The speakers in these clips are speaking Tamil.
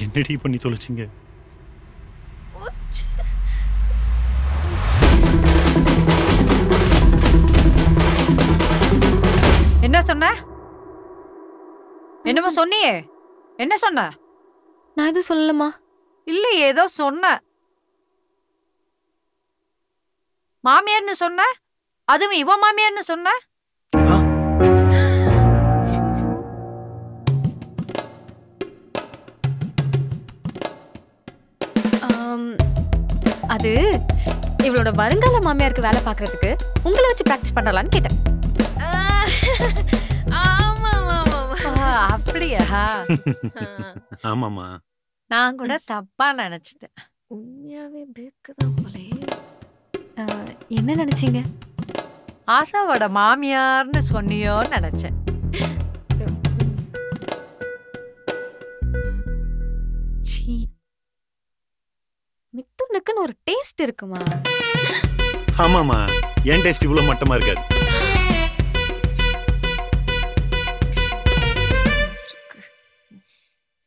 என்னடி பண்ணி தொலைச்சிங்க? என்ன சொன்ன? என்னமோ சொன்னியே, என்ன சொன்ன? நான் எதுவும் சொல்லலமா. இல்ல ஏதோ சொன்ன. மாமியார்னு சொன்ன, அதுவும் இவ மாமியார்னு சொன்ன. அது இவளோட வருங்கால மாமியாருக்கு வேலை பார்க்கறதுக்கு உங்களை வச்சு பிராக்டிஸ் பண்ணலாம்னு கேட்டேன். அப்படியா? ஆமாமா. நான் கூட தப்பா நினைச்சிட்டேன். உண்மையாவே பேக்குதான் போலே. என்ன நினைச்சீங்க? ஆசாவோட மாமியார்னு சொன்னியோன்னு நினைச்சேன். மித்துனுக்குன்னு ஒரு டேஸ்ட் இருக்குமா? ஆமாமா, என் டேஸ்ட் இவ்வளவு மட்டமா இருக்காது.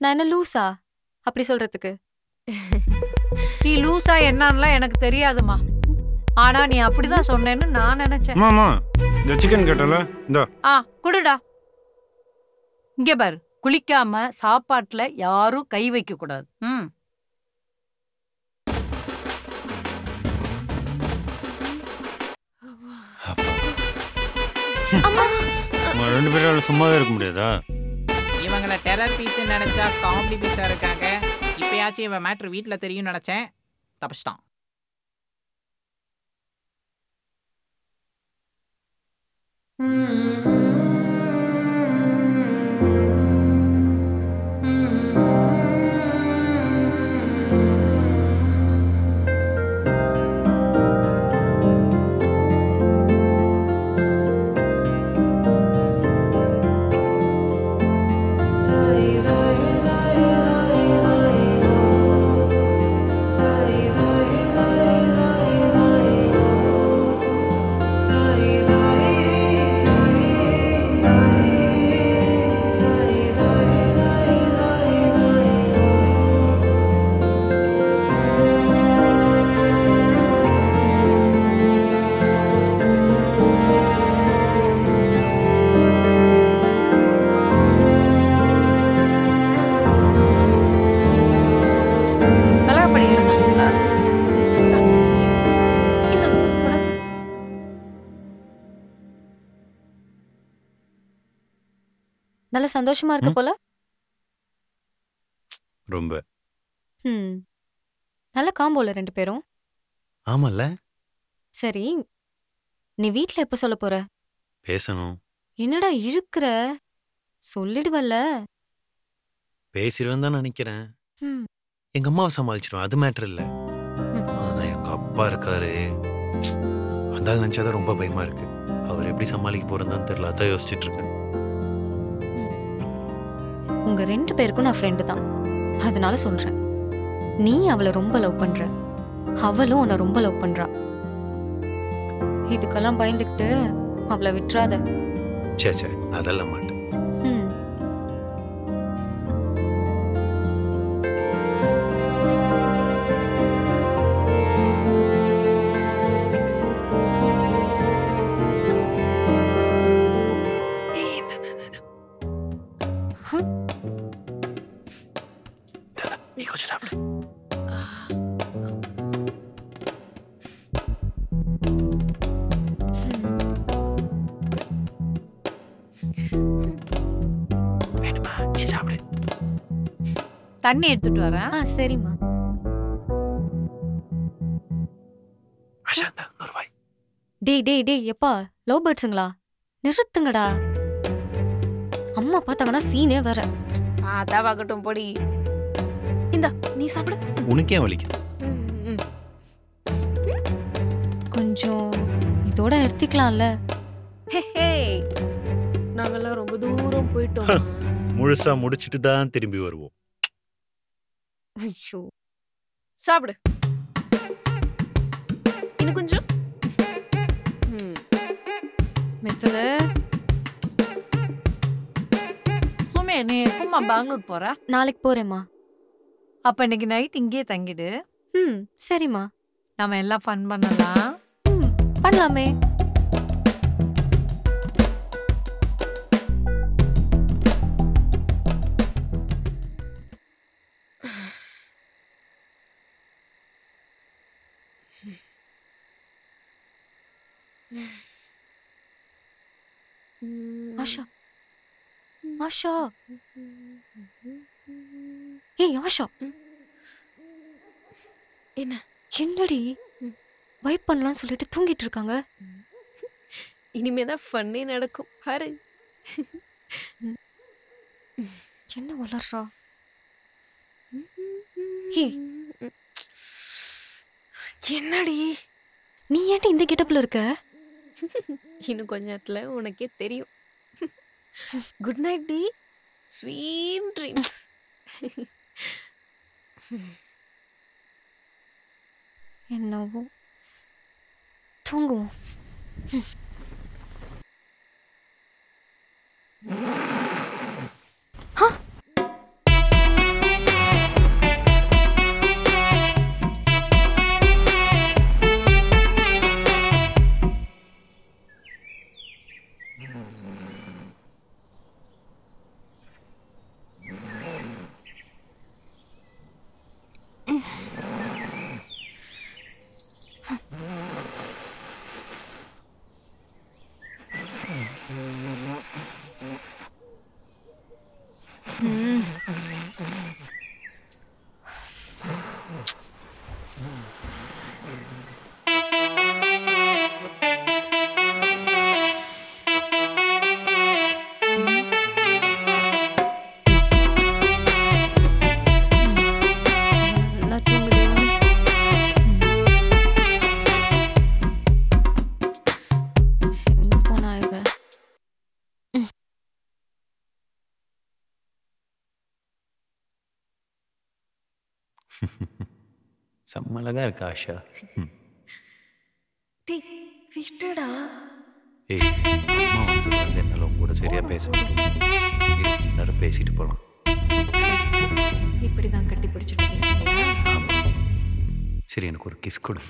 நான் என்ன லூசா அப்படி சொல்றதுக்கு? நீ லூசா என்னன்னுலாம் எனக்கு தெரியாதுமா. ஆனா நீ அப்படிதான் சொன்னேன்னு நான் நினைச்சேன். மாமா, இந்த சிக்கன் கேட்டல இந்த குடுடா. இங்க பாரு, குளிக்காம சாப்பாட்டுல யாரும் கை வைக்க கூடாது. ரெண்டு பேரும் சும்மாவே இருக்க முடியாதா? இவங்கள டெரர் பீஸ் நினைச்சா காமெடி பீஸா இருக்காங்க. இப்பயாச்சும் இவன் மேட்ரு வீட்டுல தெரியும் நினைச்சேன், தப்பிச்சிட்டான். நல்ல சந்தோஷமா இருக்க போல. ரொம்ப. நல்ல காம்போல ரெண்டு பேரும். ஆமால. சரி, நீ வீட்ல எப்ப சொல்ல போற? பேசணும். என்னடா இழுக்குற? சொல்லிடுவல்ல. பேசிடுவேன் தான் நினைக்கிறேன். எங்க அம்மாவை சமாளிச்சிருவேன், அது மேட்டர் இல்ல. ஆனா எங்க அப்பா இருக்காரு, அந்த நினைச்சாதான் ரொம்ப பயமா இருக்கு. அவர் எப்படி சமாளிக்க போறதுன்னு தெரியல, அதான் யோசிச்சுட்டு இருக்கேன். உங்க ரெண்டு பேருக்கும் நான் ஃப்ரெண்டு தான், அதனால சொல்றேன். நீ அவளை ரொம்ப லவ் பண்ற, அவளும் உன்னை ரொம்ப லவ் பண்றா. இதுக்கெல்லாம் பயந்துக்கிட்டு அவளை விட்டுறாத. சே சே, அதெல்லாம் மாட்டேன். நீ கொஞ்சம் சாப்பிடு. வேணுமா? சாப்பிடு. தண்ணி எடுத்துட்டு வரேன். சரிம்மா. அஷாந்தா, நூறுபாய். டேய் எப்பா, லவ் பேர்ட்ஸுங்களா? நிறுத்துங்கடா. அம்மா பார்த்தாங்கன்னா சீனே வேற. அதான் வாங்கட்டும் பொடி. இந்த நீ சாப்பிடு. உனக்கே வலிக்குது. கொஞ்சம் இதோட நிறுத்திக்கலாம்ல. நாங்கெல்லாம் ரொம்ப தூரம் போயிட்டோம். முழுசா முடிச்சிட்டு தான் திரும்பி வருவோம். ஐயோ, சாப்பிடு. இன்னும் கொஞ்சம். மித்துனு, சுமே நீ எப்பமா பெங்களூர் போற? நாளைக்கு போறேம்மா. அப்ப இன்னைக்கு நைட் இங்கேயே தங்கிடு. சரிம்மா. நம்ம எல்லாம் ஃபன் பண்ணலாம். பண்ணலாமே. ஆஷா, ஆஷா, ஏய் ஆஷா, என்ன என்னடி வைப் பண்ணலாம்னு சொல்லிட்டு தூங்கிட்டு இருக்காங்க? இனிமேதான் ஃபன்னே நடக்கும் பாரு. என்ன வளர்றா? ஏய் என்னடி நீ ஏன்டி இந்த கெட்டப்ல இருக்க? இன்னும் கொஞ்ச நேரத்துல உனக்கே தெரியும். குட் நைட் டி, ஸ்வீட் ட்ரீம்ஸ். என்னவோ தூங்குவோம். செம்ம அழகா இருக்கா ஆஷா. டேய் விட்டுடா. ஏய் அம்மா வந்து என்னால் உங்க கூட சரியா பேச முடியும். எல்லாரும் பேசிட்டு போகலாம். இப்படிதான் கட்டி பிடிச்சிட்டு பேசுறியா? சரி எனக்கு ஒரு கிஸ் கொடு.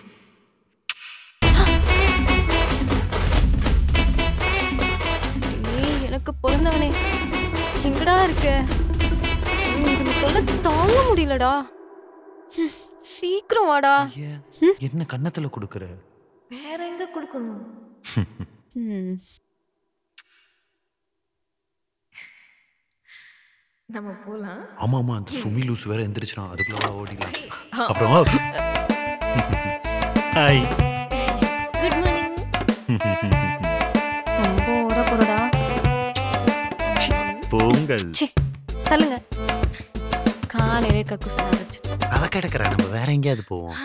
ஏய் எனக்கு பிறந்தவனே எங்கடா இருக்க? இதுக்கு தொல்லை தாங்க முடியலடா. சீக்கிரம் வாடா. என்ன கன்னத்துல கொடுக்குற? வேற எங்க கொடுக்கணும்? நம்ம போலாம். ஆமா ஆமா அந்த சுமி லூஸ் வேற எந்திரிச்சிரான். அதுக்குள்ள ஓடிடலாம். அப்புறம் ஹாய் குட் மார்னிங். ரொம்ப ஓட போறடா. பொங்கல் தள்ளுங்க. காலையிலே கக்குசா ஆரம்பிச்சு. அவ கிடக்குறா. நம்ம வேற எங்கேயாவது போவோம்.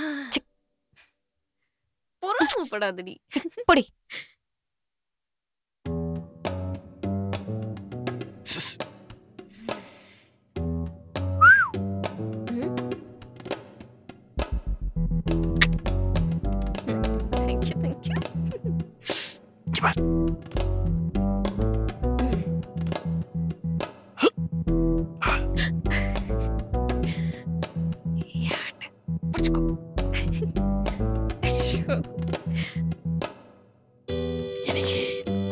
பொறுமைப்படாதடி. போடி. Thank you thank you.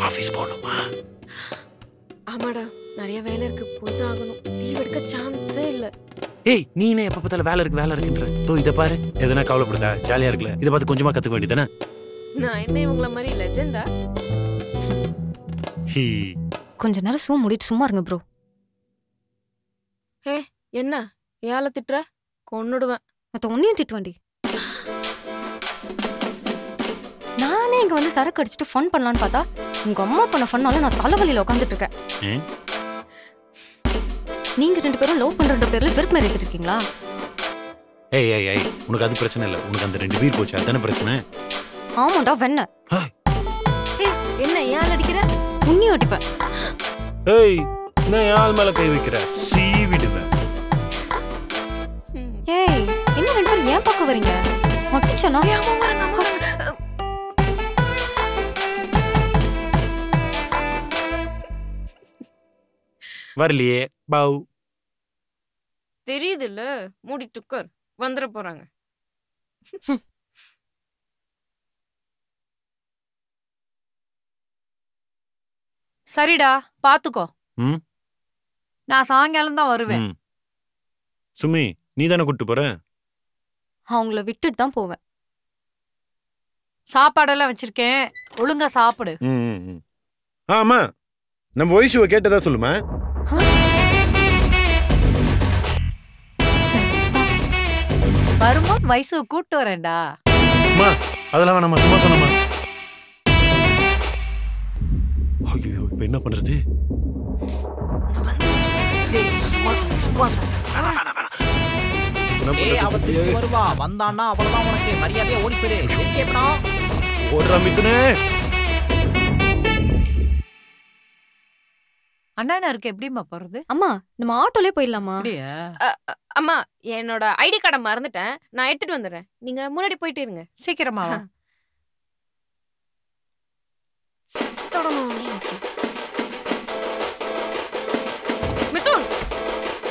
ஆபீஸ் போகணுமா? ஆமாடா நிறைய வேலை இருக்கு, போய்தான் ஆகணும். லீவ் எடுக்க சான்ஸே இல்ல. ஏய் நீ என்ன எப்ப பார்த்தாலும் வேலை இருக்குன்ற? தோ இதை பாரு. எதனா கவலைப்படுதா? ஜாலியா இருக்குல்ல? இதை பார்த்து கொஞ்சமா கத்துக்க வேண்டியதானே? நான் என்ன இவங்கள மாதிரி லெஜெண்டா? கொஞ்ச நேரம் சூ மூடிட்டு சும்மா இருங்க ப்ரோ. ஏ என்ன ஏல திட்டுற? கொன்னுடுவேன். மத்த ஒன்னையும் திட்டுவாண்டி. நானே இங்க வந்து சரக்கு அடிச்சுட்டு ஃபன் பண்ணலான்னு பார்த்தா உங்க அம்மா பண்ண ஃபன்னால நான் தலைவலியில உட்காந்துட்டு இருக்கேன். நீங்க 2 பேரும் லவ் பண்ற பேர்ல வெறுப்பு மேரேஜ் இருக்கீங்களா? ஏய் ஏய் ஏய் உனக்கு அது பிரச்சனை இல்ல. உனக்கு அந்த 2 வீர் போச்சு அதானே பிரச்சனை. ஆமாடா வெண்ண. ஏய் என்ன ஏன் அடிக்கிற? உன்னி அடிப்பேன். ஏய் நான் யார் மேல கை வைக்கிற? சீவிடுவேன். ஏய் என்ன 2 பேரும் ஏன் பக்கம் வரீங்க? மொட்டிச்சனா? வரலையே. பவு தெரியுதுல்ல, மூடிட்டு உட்கார், வந்துட போறாங்க. சரிடா, பாத்துக்கோ. ம். நான் சாயங்காலம் தான் வருவேன். சுமி, நீ தானே கூட்டு போற? அவங்கள விட்டுட்டு தான் போவேன். சாப்பாடெல்லாம் வச்சிருக்கேன், ஒழுங்கா சாப்பிடு. ஆமா, நம்ம வயசுவை கேட்டதா சொல்லுமா. வரும்போது வயசுவை கூட்டு வரேன்டா. அம்மா, அதெல்லாம் வேணாமா, சும்மா சொன்னமா. ஐயோ, இப்ப என்ன பண்றது? வருவா வந்தான்னா அவ்வளவுதான், உனக்கு மரியாதையா ஓடி போயிரு. ஓடுறா மிதுனே. அண்ணா இருக்கு, எப்படிமா போறது? அம்மா, நம்ம ஆட்டோலே போயிடலாமா? அப்படியா? அம்மா, என்னோட ஐடி கார்டை மறந்துட்டேன், நான் எடுத்துட்டு வந்துடுறேன். நீங்க முன்னாடி போயிட்டு இருங்க. சீக்கிரமா வா. மிதுன்,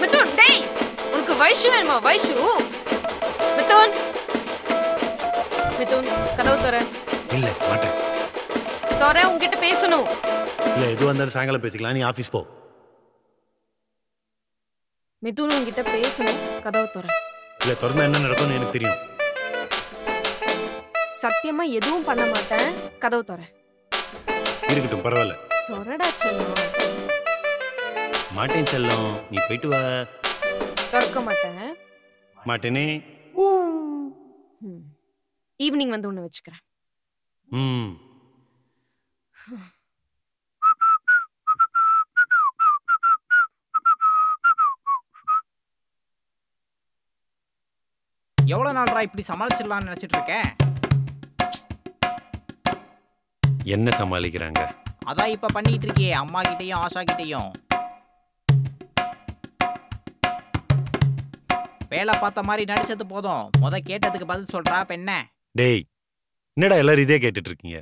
மிதுன், டேய், உனக்கு வைஷு வேணுமா? வைஷு, மிதுன், மிதுன், கதவு தர. இல்ல மாட்டேன். தர, உன்கிட்ட பேசணும். இல்ல, எது வந்தாலும் சாயங்காலம் பேசிக்கலாம், நீ ஆபீஸ் போ. மிதுன், உன்கிட்ட பேசணும், கதவு தர. இல்ல, திறந்தா என்ன நடக்கும்னு எனக்கு தெரியும். சத்தியமா எதுவும் பண்ண மாட்டேன், கதவு தர. இருக்கட்டும், பரவாயில்ல. தொடடா செல்லம். மாட்டேன் செல்லம், நீ போயிட்டு வா. திறக்க மாட்டேன். மாட்டேனே. ஈவினிங் வந்து ஒண்ணு வச்சுக்கிறேன். எவ்வளவு நாள்ரா இப்படி சமாளிச்சிடலாம்னு நினைச்சிட்டு இருக்கேன். என்ன சமாளிக்கிறாங்க? அதான் இப்ப பண்ணிட்டு இருக்கியே, அம்மா கிட்டையும் ஆஷா கிட்டையும். வேலை பார்த்த மாதிரி நடிச்சது போதும், முத கேட்டதுக்கு பதில் சொல்றா பெண்ண. டேய், என்னடா எல்லாரும் இதே கேட்டுட்டு இருக்கீங்க?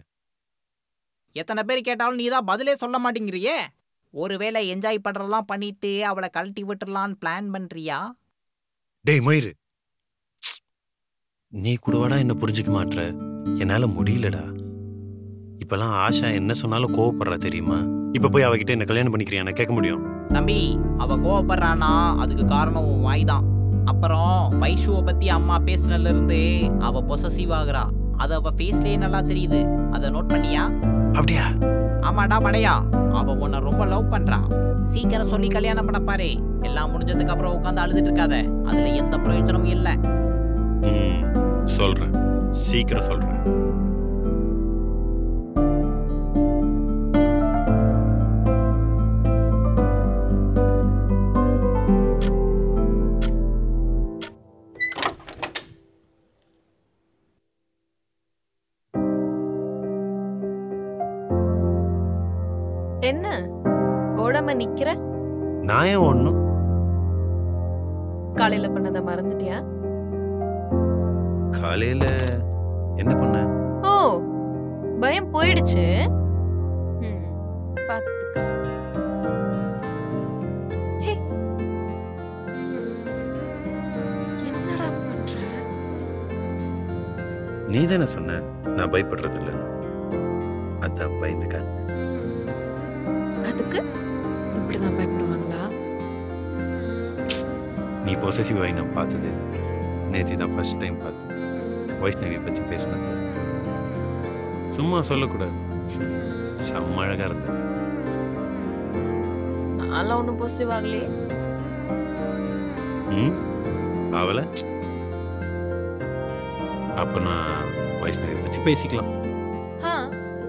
எத்தனை பேர் கேட்டாலும் நீ தான் பதிலே சொல்ல மாட்டேங்கிறியே. ஒருவேளை என்ஜாய் பண்றதெல்லாம் பண்ணிட்டு அவளை கழட்டி விட்டுறலான்னு பிளான் பண்றியா? டேய் மயிரு, நீ கூடவாடா என்ன புரிஞ்சுக்க மாட்ற? என்னால முடியலடா. இப்பெல்லாம் ஆஷா என்ன சொன்னாலும் கோவப்படுறா தெரியுமா? இப்ப போய் அவகிட்ட என்ன கல்யாணம் பண்ணிக்கிறியா நான் கேட்க முடியும்? தம்பி, அவ கோவப்படுறானா அதுக்கு காரணம் உன் வாய் தான். அப்புறம் வைஷுவை பத்தி அம்மா பேசினதுல இருந்து அவ பொசசிவ் ஆகுறா. அது அவ ஃபேஸ்லயே நல்லா தெரியுது. அதை நோட் பண்ணியா? அப்படியா? ஆமாடா மடையா, அவ உன்னை ரொம்ப லவ் பண்றா. சீக்கிரம் சொல்லி கல்யாணம் பண்ண பாரு. எல்லாம் முடிஞ்சதுக்கு அப்புறம் உட்காந்து அழுதுட்டு இருக்காத, அதுல எந்த பிரயோஜனமும் இல்லை. சொல்றேன், சீக்கிரம் சொல்றேன். என்ன ஓடாம நிக்கிற? நான் ஏன் ஒண்ணும் காலையில பண்ணத மறந்துட்டியா? காலையில என்ன பண்ண? ஓ, பயம் போயிடுச்சு. பாத்துக்க. என்னடா பண்ற? நீ தானே சொன்ன நான் பயப்படுறது இல்ல, அதான் பயந்துக்க. அதுக்கு இப்படிதான் பயப்படுவாங்களா? நீ பொசசிவ் ஆகி நான் பார்த்தது நேத்தி தான் ஃபர்ஸ்ட் டைம் பார்த்தேன். வைஷ்ணவி பற்றி பேசினேன். சும்மா சொல்லக்கூடாது, செம்ம அழகா இருந்த. நான்லாம் ஒன்றும் பொசிவ் ஆகலையே. அவளை அப்ப நான் வைஷ்ணவி பற்றி பேசிக்கலாம்.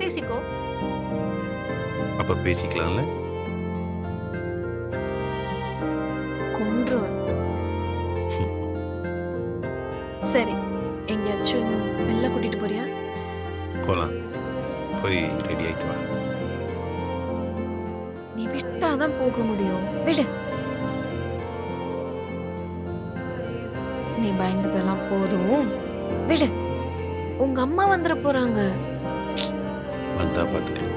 பேசிக்கோ. அப்ப பேசிக்கலாம்ல? கொன்றுவேன். சரி, எங்கேயாச்சும் வெளில கூட்டிட்டு போறியா? போலாம், போய் ரெடி ஆயிட்டு வா. நீ விட்டாதான் போக முடியும், விடு. நீ பயந்ததெல்லாம் போதும், விடு. உங்க அம்மா வந்துட போறாங்க. வந்தா பார்த்துக்கலாம்.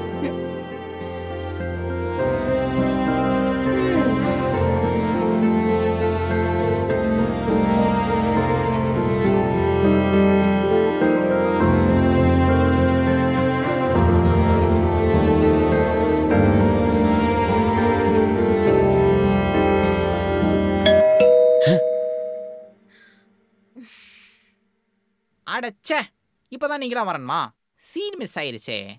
அடச்சே இப்பதான் நீங்களா வரணுமா? Scene miss ஆயிருச்சே.